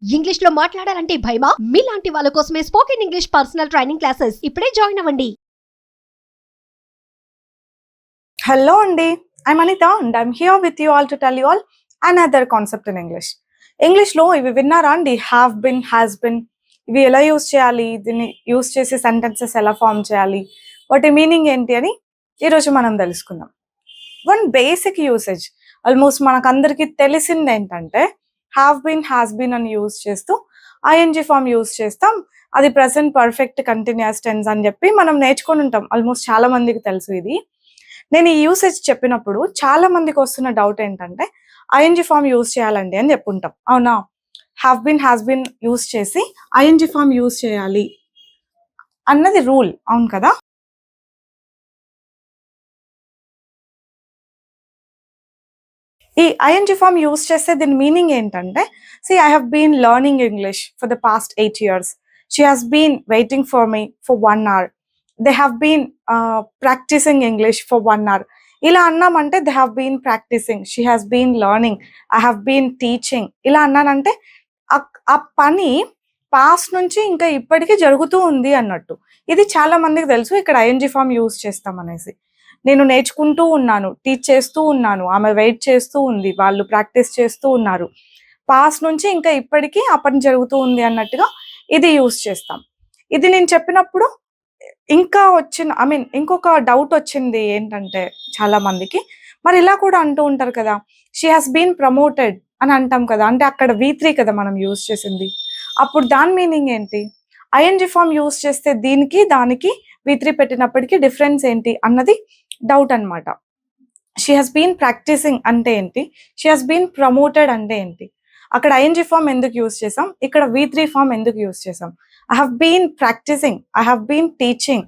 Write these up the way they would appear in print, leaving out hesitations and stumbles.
English లో మాట్లాడాలంటే భయమా? మీలాంటి వాళ్ళ కోసమే spoken English personal training classes ఇప్పుడే జాయిన్ అవ్వండి. Hello Andy, I'm Anita and I'm here with you all to tell you all another concept in English. ఇంగ్లీష్లో ఇవి విన్నారా అండి? హ్యావ్ బిన్, హ్యాస్ బిన్, ఇవి ఎలా యూస్ చేయాలి, దీన్ని యూస్ చేసి సెంటెన్సెస్ ఎలా ఫామ్ చేయాలి, వాటి మీనింగ్ ఏంటి అని ఈరోజు మనం తెలుసుకుందాం. వన్ బేసిక్ యూసేజ్ ఆల్మోస్ట్ మనకందరికీ తెలిసింది ఏంటంటే హ్యావ్ బిన్, హ్యాస్ బిన్ అని యూస్ చేస్తూ ఐఎన్జి ఫామ్ యూస్ చేస్తాం. అది ప్రెసెంట్ పర్ఫెక్ట్ కంటిన్యూస్ టెన్స్ అని చెప్పి మనం నేర్చుకొని ఉంటాం. ఆల్మోస్ట్ చాలా మందికి తెలుసు ఇది. నేను ఈ యూసేజ్ చెప్పినప్పుడు చాలా మందికి వస్తున్న డౌట్ ఏంటంటే ఐఎన్జి ఫామ్ యూజ్ చేయాలండి అని చెప్పుంటాం. అవునా? Have been, has been use చేసి ఐఎన్జి ఫామ్ యూజ్ చేయాలి అన్నది రూల్, అవును కదా? ఈ ఐఎన్జి ఫామ్ యూజ్ చేస్తే దీని మీనింగ్ ఏంటంటే, I have been learning English for the past 8 years. She has been waiting for me for 1 hour. They have been practising English for 1 hour. ఇలా అన్నామంటే they have been practising, she has been learning, I have been teaching. ఇలా అన్నానంటే ఆ పని past నుంచి ఇంకా ఇప్పటికీ జరుగుతూ ఉంది అన్నట్టు. ఇది చాలా మందికి తెలుసు ఇక్కడ ఐఎన్జి ఫామ్ యూజ్ చేస్తాం అనేసి. నేను నేర్చుకుంటూ ఉన్నాను, టీచ్ చేస్తూ ఉన్నాను, ఆమె వెయిట్ చేస్తూ ఉంది, వాళ్ళు ప్రాక్టీస్ చేస్తూ ఉన్నారు. పాస్ట్ నుంచి ఇంకా ఇప్పటికీ ఆ పని జరుగుతూ ఉంది అన్నట్టుగా ఇది యూజ్ చేస్తాం. ఇది నేను చెప్పినప్పుడు ఇంకా ఇంకొక డౌట్ వచ్చింది ఏంటంటే చాలా మందికి, మరి ఇలా కూడా అంటూ ఉంటారు కదా, షీ హాస్ బీన్ ప్రమోటెడ్ అని అంటాం కదా, అంటే అక్కడ V3 కదా మనం యూజ్ చేసింది. అప్పుడు దాని మీనింగ్ ఏంటి? ఐఎన్జి ఫామ్ యూజ్ చేస్తే దీనికి దానికి V3 పెట్టినప్పటికీ డిఫరెన్స్ ఏంటి అన్నది డౌట్ అనమాట. షీ హాస్ బీన్ ప్రాక్టీసింగ్ అంటే ఏంటి, షీ హాస్ బీన్ ప్రమోటెడ్ అంటే ఏంటి? అక్కడ ఐఎన్జి ఫామ్ ఎందుకు యూజ్ చేసాం, ఇక్కడ V3 ఫామ్ ఎందుకు యూజ్ చేసాం? I have been practising, I have been teaching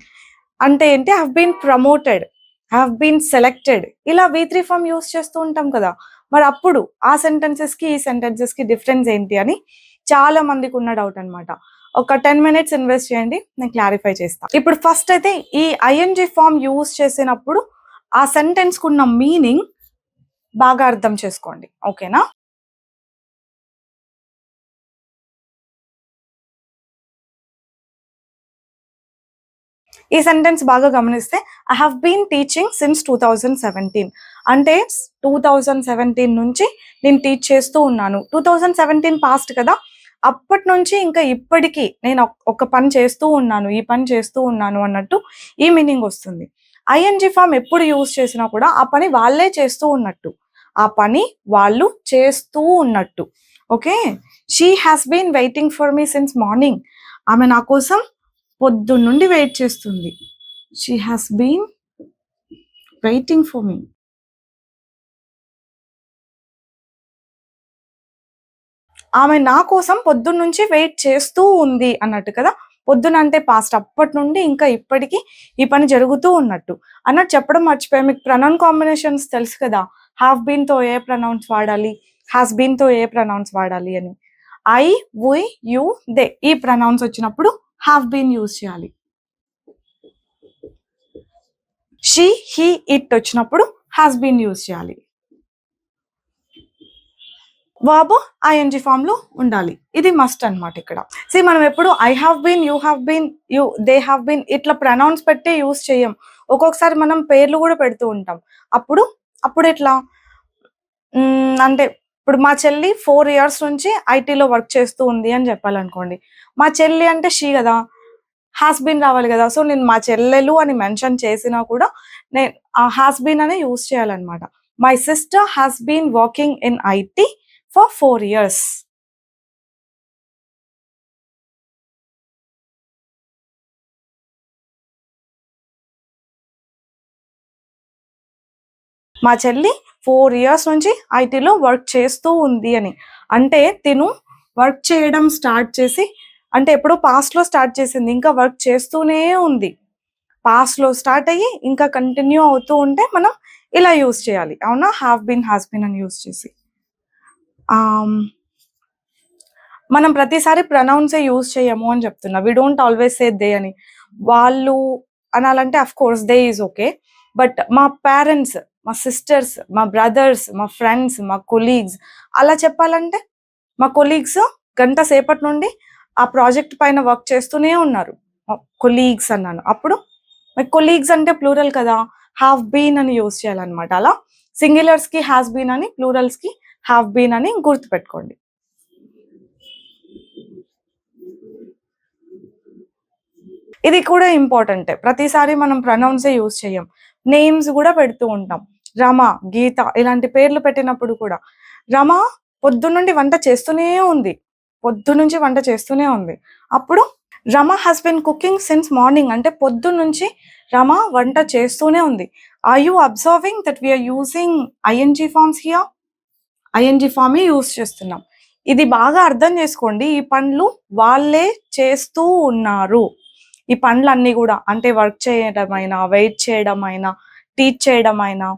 అంటే ఏంటి? I have been promoted, I have been selected. ఇలా V3 ఫామ్ యూజ్ చేస్తూ ఉంటాం కదా. మరి అప్పుడు ఆ సెంటెన్సెస్కి ఈ సెంటెన్సెస్కి డిఫరెన్స్ ఏంటి అని చాలా మందికి ఉన్న డౌట్ అనమాట. ఒక 10 minutes ఇన్వెస్ట్ చేయండి, నేను క్లారిఫై చేస్తాను. ఇప్పుడు ఫస్ట్ అయితే ఈ ఐఎన్జి ఫామ్ యూజ్ చేసినప్పుడు ఆ సెంటెన్స్కి ఉన్న మీనింగ్ బాగా అర్థం చేసుకోండి, ఓకేనా? ఈ సెంటెన్స్ బాగా గమనిస్తే I have been teaching since 2017 అంటే 2017 నుంచి నేను టీచ్ చేస్తూ ఉన్నాను. 2017 పాస్ట్ కదా, అప్పటి నుంచి ఇంకా ఇప్పటికీ నేను ఒక పని చేస్తూ ఉన్నాను, ఈ పని చేస్తూ ఉన్నాను అన్నట్టు ఈ మీనింగ్ వస్తుంది. ఐఎన్జి ఫామ్ ఎప్పుడు యూజ్ చేసినా కూడా ఆ పని వాళ్ళే చేస్తూ ఉన్నట్టు, ఆ పని వాళ్ళు చేస్తూ ఉన్నట్టు. Okay, she has been waiting for me since morning. ఆమె నా కోసం పొద్దున్నుండి వెయిట్ చేస్తుంది. She has been waiting for me. ఆమె నా కోసం పొద్దున్నుంచి వెయిట్ చేస్తూ ఉంది అన్నట్టు కదా. పొద్దున అంటే పాస్ట్, అప్పటి నుండి ఇంకా ఇప్పటికీ ఈ పని జరుగుతూ ఉన్నట్టు అన్నట్టు చెప్పడం మర్చిపోయా. మీకు ప్రొనౌన్ కాంబినేషన్స్ తెలుసు కదా, హ్యావ్ బీన్తో ఏ ప్రొనౌన్స్ వాడాలి, హ్యాస్ బీన్తో ఏ ప్రొనౌన్స్ వాడాలి అని. ఐ, వి, యు, దే ఈ ప్రొనౌన్స్ వచ్చినప్పుడు హ్యావ్ బీన్ యూజ్ చేయాలి. షీ, హీ, ఇట్ వచ్చినప్పుడు హ్యాస్ బీన్ యూజ్ చేయాలి. వర్బ్ ఐఎన్జి ఫామ్ లో ఉండాలి, ఇది మస్ట్ అనమాట. ఇక్కడ మనం ఎప్పుడు I have been, you have been, you, they have been ఇట్లా ప్రొనౌన్స్ పెట్టి యూజ్ చేయం. ఒక్కొక్కసారి మనం పేర్లు కూడా పెడుతూ ఉంటాం. అప్పుడు ఎట్లా అంటే ఇప్పుడు మా చెల్లి 4 years నుంచి ఐటీలో వర్క్ చేస్తూ ఉంది అని చెప్పాలనుకోండి. మా చెల్లి అంటే షీ కదా, హ్యాస్ బీన్ రావాలి కదా. సో నేను మా చెల్లెలు అని మెన్షన్ చేసినా కూడా నేను హ్యాస్ బీన్ అనే యూజ్ చేయాలన్నమాట. My sister has been working in IT for 4 years. మా చెల్లి 4 years నుంచి ఐటీలో వర్క్ చేస్తూ ఉంది అని అంటే తిను వర్క్ చేయడం స్టార్ట్ చేసి, అంటే ఎప్పుడో పాస్ట్లో స్టార్ట్ చేసింది, ఇంకా వర్క్ చేస్తూనే ఉంది. పాస్ట్లో స్టార్ట్ అయ్యి ఇంకా కంటిన్యూ అవుతూ ఉంటే మనం ఇలా యూజ్ చేయాలి, అవునా? హ్యావ్ బీన్, హ్యాస్ బీన్ అని యూజ్ చేసి. మనం ప్రతిసారి ప్రొనౌన్సే యూజ్ చేయము అని చెప్తున్నా. We don't always say they అని. వాళ్ళు అనాలంటే of course they is okay, but మా పేరెంట్స్, మా సిస్టర్స్, మా బ్రదర్స్, మా ఫ్రెండ్స్, మా కొలీగ్స్ అలా చెప్పాలంటే మా కొలీగ్స్ గంట సేపటి నుండి ఆ ప్రాజెక్ట్ పైన వర్క్ చేస్తూనే ఉన్నారు. కొలీగ్స్ అన్నాను. అప్పుడు కొలీగ్స్ అంటే ప్లూరల్ కదా, హ్యావ్ బీన్ అని యూజ్ చేయాలన్నమాట. అలా సింగులర్స్ కి హ్యాస్ బీన్ అని, ప్లూరల్స్ కి హ్యావ్ బీన్ అని గుర్తుపెట్టుకోండి. ఇది కూడా ఇంపార్టెంటే. ప్రతిసారి మనం ప్రొనౌన్సే యూజ్ చేయం. నేమ్స్ కూడా పెడుతూ ఉంటాం. రమ, గీత ఇలాంటి పేర్లు పెట్టినప్పుడు కూడా రమ పొద్దున్నుండి వంట చేస్తూనే ఉంది. పొద్దున్నుంచి వంట చేస్తూనే ఉంది. అప్పుడు Rama has been cooking since morning అంటే పొద్దున్నుంచి రమ వంట చేస్తూనే ఉంది. Are you observing that we are using ING forms here? ING ఫార్మే యూజ్ చేస్తున్నాం. ఇది బాగా అర్థం చేసుకోండి. ఈ పనులు వాళ్ళే చేస్తూ ఉన్నారు. ఈ పనులన్నీ కూడా అంటే వర్క్ చేయడమైనా, వెయిట్ చేయడమైనా, టీచ్ చేయడమైనా,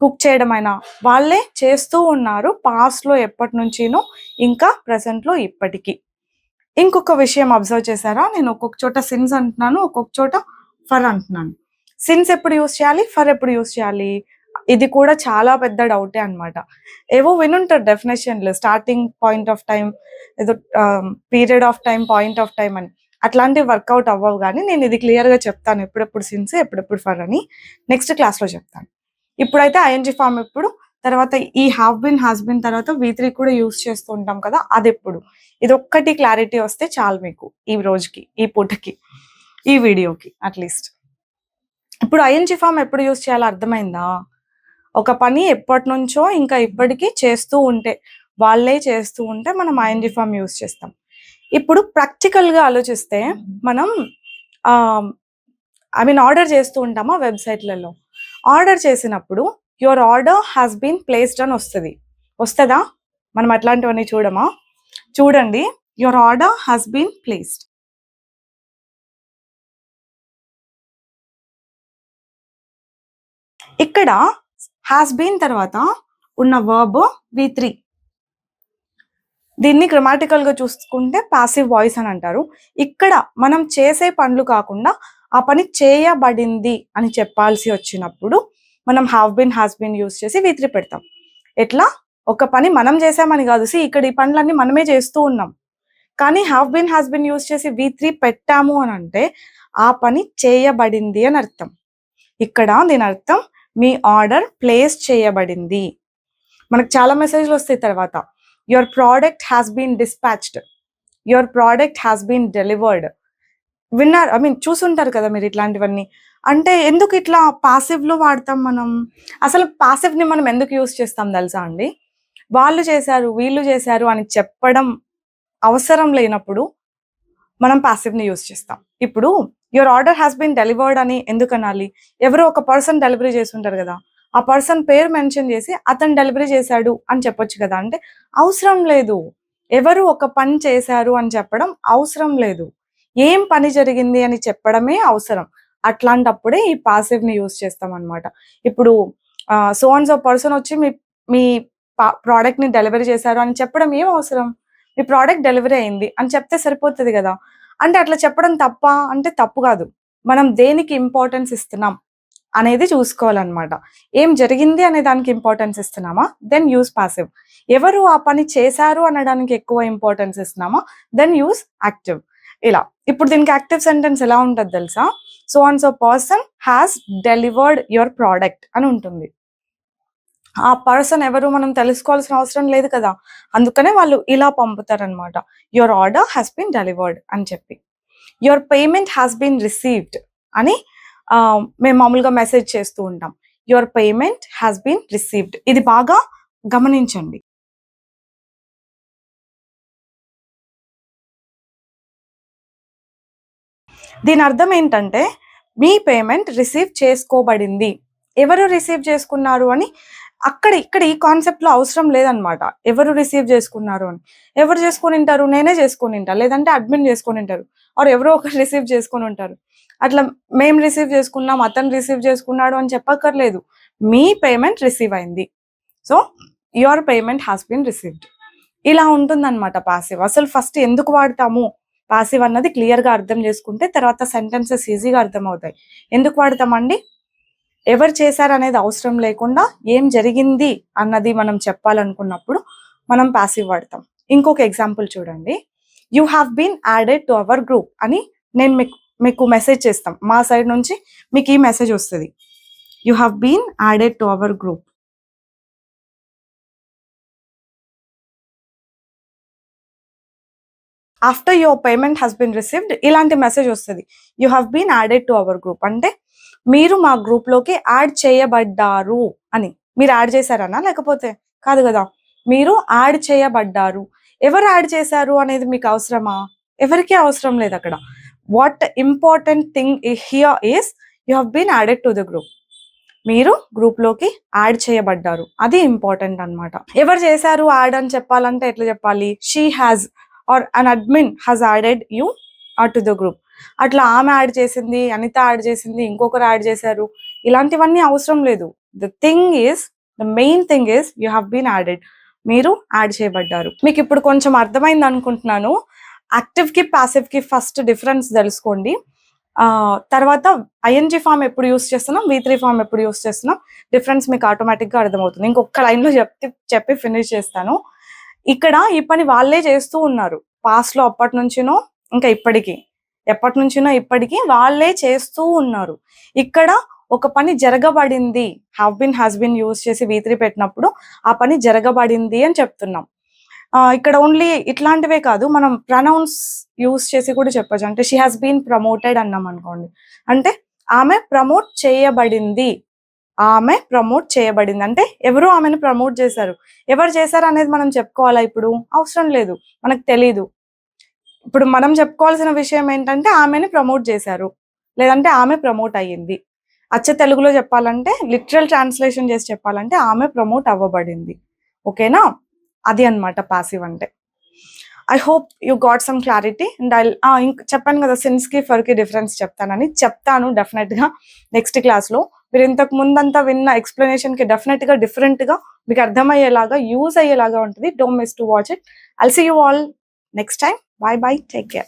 కుక్ చేయడమైనా వాళ్ళే చేస్తూ ఉన్నారు. పాస్ట్లో ఎప్పటి నుంచినో, ఇంకా ప్రెసెంట్లో ఇప్పటికీ. ఇంకొక విషయం అబ్జర్వ్ చేశారా? నేను ఒక్కొక్క చోట సిన్స్ అంటున్నాను, ఒక్కొక్క చోట ఫర్ అంటున్నాను. సిన్స్ ఎప్పుడు యూజ్ చేయాలి, ఫర్ ఎప్పుడు యూజ్ చేయాలి? ఇది కూడా చాలా పెద్ద డౌటే అనమాట. ఏవో వినుంటారు డెఫినేషన్లు, స్టార్టింగ్ పాయింట్ ఆఫ్ టైం, ఏదో period of time, point of time అని. అట్లాంటివి వర్కౌట్ అవ్వవు. కానీ నేను ఇది క్లియర్గా చెప్తాను, ఎప్పుడెప్పుడు సిన్స్ ఎప్పుడెప్పుడు ఫర్ అని నెక్స్ట్ క్లాస్లో చెప్తాను. ఇప్పుడైతే ఐఎన్జీ ఫార్మ్ ఎప్పుడు, తర్వాత ఈ హ్యావ్ బిన్, హాస్ బిన్ తర్వాత V3 కూడా యూజ్ చేస్తూ ఉంటాం కదా, అది ఎప్పుడు? ఇది ఒక్కటి క్లారిటీ వస్తే చాలు మీకు ఈ రోజుకి, ఈ పూటకి, ఈ వీడియోకి అట్లీస్ట్. ఇప్పుడు ఐఎన్జీ ఫార్మ్ ఎప్పుడు యూజ్ చేయాలో అర్థమైందా? ఒక పని ఎప్పటి నుంచో ఇంకా ఇప్పటికీ చేస్తూ ఉంటే, వాళ్ళే చేస్తూ ఉంటే మనం ఐఎన్జీ ఫార్మ్ యూజ్ చేస్తాం. ఇప్పుడు ప్రాక్టికల్గా ఆలోచిస్తే మనం ఆర్డర్ చేస్తూ ఉంటామా వెబ్సైట్లలో? ఆర్డర్ చేసినప్పుడు your order has been placed అని వస్తుందా? మనం అట్లాంటివన్నీ చూడమా? చూడండి, your order has been placed. ఇక్కడ హ్యాస్ బీన్ తర్వాత ఉన్న వర్బ్ V3. దీన్ని గ్రామటికల్ గా చూసుకుంటే పాసివ్ వాయిస్ అని అంటారు. ఇక్కడ మనం చేసే పనులు కాకుండా ఆ పని చేయబడింది అని చెప్పాల్సి వచ్చినప్పుడు మనం have been, has been use చేసి V3 పెడతాం. ఎట్లా? ఒక పని మనం చేసామని కాదు. ఇక్కడ ఈ పనులన్నీ మనమే చేస్తూ ఉన్నాం, కానీ have been, has been use చేసి V3 పెట్టాము అని అంటే ఆ పని చేయబడింది అని అర్థం. ఇక్కడ దీని అర్థం మీ ఆర్డర్ ప్లేస్ చేయబడింది. మనకు చాలా మెసేజ్లు వస్తాయి తర్వాత, your product has been dispatched, your product has been delivered. విన్నారు, చూసుంటారు కదా మీరు ఇట్లాంటివన్నీ. అంటే ఎందుకు ఇట్లా పాసివ్లో వాడతాం మనం? అసలు పాసివ్ని మనం ఎందుకు యూజ్ చేస్తాం తెలుసా అండి? వాళ్ళు చేశారు, వీళ్ళు చేశారు అని చెప్పడం అవసరం లేనప్పుడు మనం పాసివ్ని యూజ్ చేస్తాం. ఇప్పుడు your order has been delivered అని ఎందుకు అనాలి? ఎవరో ఒక పర్సన్ డెలివరీ చేసి ఉంటారు కదా, ఆ పర్సన్ పేరు మెన్షన్ చేసి అతను డెలివరీ చేశాడు అని చెప్పొచ్చు కదా. అంటే అవసరం లేదు. ఎవరు ఒక పని చేశారు అని చెప్పడం అవసరం లేదు. ఏం పని జరిగింది అని చెప్పడమే అవసరం. అట్లాంటప్పుడే ఈ పాసివ్ని యూజ్ చేస్తాం అనమాట. ఇప్పుడు సో అండ్ సో పర్సన్ వచ్చి మీ ప్రోడక్ట్ని డెలివరీ చేశారు అని చెప్పడం ఏం అవసరం? మీ ప్రోడక్ట్ డెలివరీ అయింది అని చెప్తే సరిపోతుంది కదా. అంటే అట్లా చెప్పడం తప్ప అంటే తప్పు కాదు. మనం దేనికి ఇంపార్టెన్స్ ఇస్తున్నాం అనేది చూసుకోవాలన్నమాట. ఏం జరిగింది అనే దానికి ఇంపార్టెన్స్ ఇస్తున్నామా, దెన్ యూజ్ పాసివ్. ఎవరు ఆ పని చేశారు అనడానికి ఎక్కువ ఇంపార్టెన్స్ ఇస్తున్నామా, దెన్ యూజ్ యాక్టివ్. ఇలా ఇప్పుడు దీనికి యాక్టివ్ సెంటెన్స్ ఎలా ఉంటుంది తెలుసా? So and so person has delivered your product అని ఉంటుంది. ఆ పర్సన్ ఎవరు మనం తెలుసుకోవాల్సిన అవసరం లేదు కదా, అందుకనే వాళ్ళు ఇలా పంపుతారనమాట, your order has been delivered అని చెప్పి. Your payment has been received అని మేము మామూలుగా మెసేజ్ చేస్తూ ఉంటాం. Your payment has been received, ఇది బాగా గమనించండి. దీని అర్థం ఏంటంటే మీ పేమెంట్ రిసీవ్ చేసుకోబడింది. ఎవరు రిసీవ్ చేసుకున్నారు అని ఇక్కడ ఈ కాన్సెప్ట్లో అవసరం లేదనమాట. ఎవరు రిసీవ్ చేసుకున్నారు అని. ఎవరు చేసుకొని ఉంటారు? నేనే చేసుకొని ఉంటా, లేదంటే అడ్మిన్ చేసుకొని ఉంటారు, ఆర్ ఎవరో ఒకరు రిసీవ్ చేసుకొని ఉంటారు. అట్లా మేము రిసీవ్ చేసుకున్నాం, అతను రిసీవ్ చేసుకున్నాడు అని చెప్పక్కర్లేదు. మీ పేమెంట్ రిసీవ్ అయింది, so your payment has been received. ఇలా ఉంటుందన్నమాట పాసివ్. అసలు ఫస్ట్ ఎందుకు వాడతాము పాసివ్ అన్నది క్లియర్గా అర్థం చేసుకుంటే తర్వాత సెంటెన్సెస్ ఈజీగా అర్థమవుతాయి. ఎందుకు వాడతామండి? ఎవరు చేశారు అనేది అవసరం లేకుండా ఏం జరిగింది అన్నది మనం చెప్పాలనుకున్నప్పుడు మనం పాసివ్ వాడతాం. ఇంకొక ఎగ్జాంపుల్ చూడండి, you have been added to our group అని నేను మీకు మెసేజ్ చేస్తాం, మా సైడ్ నుంచి మీకు ఈ మెసేజ్ వస్తుంది, you have been added to our group. After your payment has been received ఇలాంటి మెసేజ్ వస్తుంది, you have been added to our group అంటే మీరు మా గ్రూప్లోకి యాడ్ చేయబడ్డారు అని. మీరు యాడ్ చేశారనా? లేకపోతే కాదు కదా, మీరు యాడ్ చేయబడ్డారు. ఎవరు యాడ్ చేశారు అనేది మీకు అవసరమా? ఎవరికీ అవసరం లేదు అక్కడ. What important thing here is you have been added to the group. మీరు గ్రూప్లోకి యాడ్ చేయబడ్డారు, అది ఇంపార్టెంట్ అన్నమాట. ఎవరు చేశారు యాడ్ అని చెప్పాలంటే ఎట్లా చెప్పాలి? She has are an admin has added you to the group. అట్లా ఆమె యాడ్ చేసింది, అనిత యాడ్ చేసింది, ఇంకొకరు యాడ్ చేశారు, ఇలాంటివన్నీ అవసరం లేదు. The main thing is you have been added. మీరు యాడ్ చేయబడ్డారు. మీకు ఇప్పుడు కొంచెం అర్థమైంది అనుకుంటున్నాను. యాక్టివ్కి ప్యాసివ్కి ఫస్ట్ డిఫరెన్స్ తెలుసుకోండి. తర్వాత ఐఎన్జీ ఫామ్ ఎప్పుడు యూస్ చేస్తున్నాం, V3 ఫామ్ ఎప్పుడు యూస్ చేస్తున్నాం, డిఫరెన్స్ మీకు ఆటోమేటిక్గా అర్థమవుతుంది. ఇంకొక లైన్లో చెప్పి ఫినిష్ చేస్తాను. ఇక్కడ ఈ పని వాళ్ళే చేస్తూ ఉన్నారు, పాస్ట్లో అప్పటి నుంచినో ఇంకా ఇప్పటికీ, ఎప్పటి నుంచినో ఇప్పటికీ వాళ్ళే చేస్తూ ఉన్నారు. ఇక్కడ ఒక పని జరగబడింది, have been has been use చేసి V3 పెట్టినప్పుడు ఆ పని జరగబడింది అని చెప్తున్నాం. ఇక్కడ ఓన్లీ ఇట్లాంటివే కాదు, మనం ప్రనౌన్స్ యూజ్ చేసి కూడా చెప్పచ్చు. అంటే షీ హాస్ బీన్ ప్రమోటెడ్ అన్నాం అనుకోండి, అంటే ఆమె ప్రమోట్ చేయబడింది. ఆమె ప్రమోట్ చేయబడింది అంటే ఎవరు ఆమెను ప్రమోట్ చేశారు. ఎవరు చేశారు అనేది మనం చెప్పుకోవాలా? ఇప్పుడు అవసరం లేదు, మనకు తెలీదు. ఇప్పుడు మనం చెప్పుకోవాల్సిన విషయం ఏంటంటే ఆమెని ప్రమోట్ చేశారు, లేదంటే ఆమె ప్రమోట్ అయ్యింది. అచ్చ తెలుగులో చెప్పాలంటే, లిటరల్ ట్రాన్స్లేషన్ చేసి చెప్పాలంటే ఆమె ప్రమోట్ అవ్వబడింది. ఓకేనా? అది అన్నమాట పాసివ్ అంటే. I hope you got some clarity. And చెప్పాను కదా సిన్స్కి ఫర్కి డిఫరెన్స్ చెప్తాను డెఫినెట్గా నెక్స్ట్ క్లాస్లో. మీరు ఇంతకు ముందంతా విన్న ఎక్స్ప్లెనేషన్కి డెఫినెట్గా డిఫరెంట్గా మీకు అర్థమయ్యేలాగా, యూజ్ అయ్యేలాగా ఉంటుంది. Don't miss to watch it. I'll see you all next time. Bye bye. Take care.